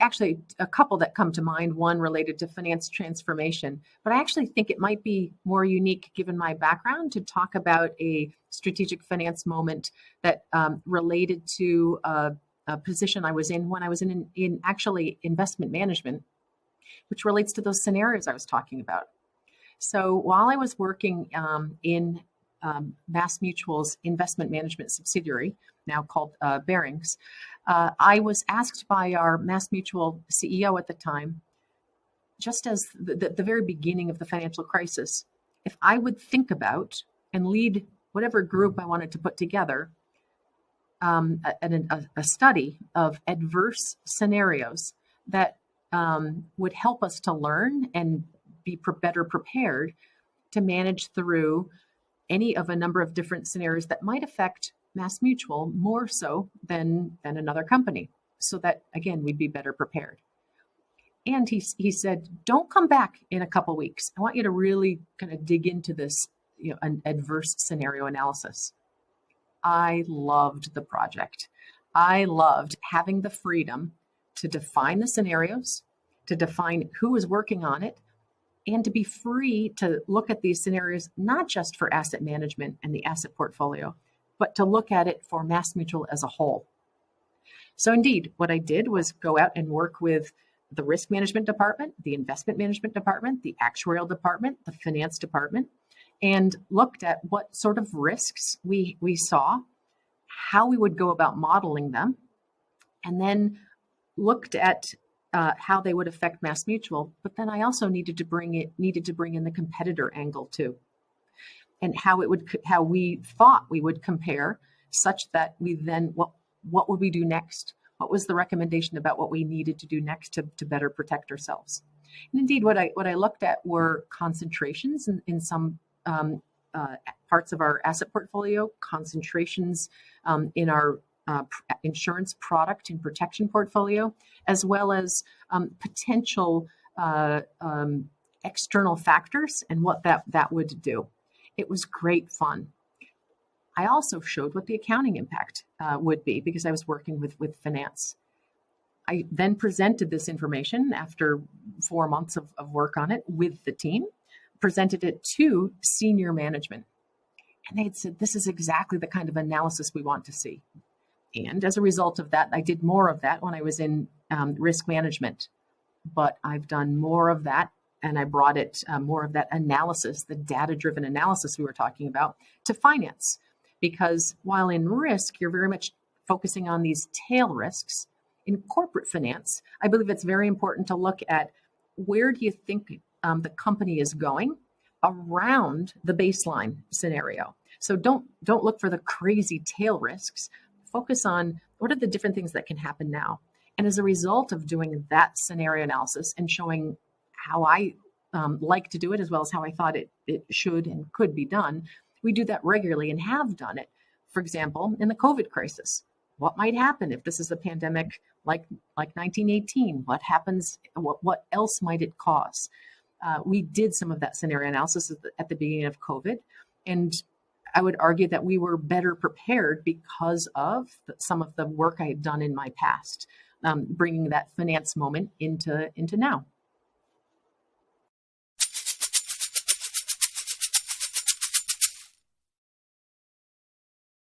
actually a couple that come to mind, one related to finance transformation, but I actually think it might be more unique given my background to talk about a strategic finance moment that related to a position I was in when I was in actually investment management, which relates to those scenarios I was talking about. So while I was working in MassMutual's investment management subsidiary, now called Barings, I was asked by our MassMutual CEO at the time, just as the very beginning of the financial crisis, if I would think about and lead whatever group I wanted to put together, a study of adverse scenarios that would help us to learn and be better prepared to manage through any of a number of different scenarios that might affect MassMutual more so than another company, so that, again, we'd be better prepared. And he said, don't come back in a couple weeks. I want you to really kind of dig into this, an adverse scenario analysis. I loved the project. I loved having the freedom to define the scenarios, to define who was working on it, and to be free to look at these scenarios, not just for asset management and the asset portfolio, but to look at it for MassMutual as a whole. So indeed, what I did was go out and work with the risk management department, the investment management department, the actuarial department, the finance department, and looked at what sort of risks we saw, how we would go about modeling them, and then looked at how they would affect MassMutual. But then I also needed to bring in the competitor angle too, and how we thought we would compare, such that we then what would we do next? What was the recommendation about what we needed to do next to better protect ourselves? And indeed, what I looked at were concentrations in some parts of our asset portfolio, concentrations in our insurance product and protection portfolio, as well as potential external factors and what that would do. It was great fun. I also showed what the accounting impact would be, because I was working with finance. I then presented this information after 4 months of work on it with the team, presented it to senior management. And they had said, this is exactly the kind of analysis we want to see. And as a result of that, I did more of that when I was in risk management. But I've done more of that, and I brought it more of that analysis, the data-driven analysis we were talking about, to finance. Because while in risk, you're very much focusing on these tail risks, in corporate finance, I believe it's very important to look at where do you think the company is going around the baseline scenario. So don't look for the crazy tail risks. Focus on what are the different things that can happen now. And as a result of doing that scenario analysis and showing how I like to do it, as well as how I thought it should and could be done, we do that regularly and have done it. For example, in the COVID crisis, what might happen if this is a pandemic like 1918? What happens? What else might it cause? We did some of that scenario analysis at the beginning of COVID, and I would argue that we were better prepared because of some of the work I had done in my past, bringing that finance moment into now.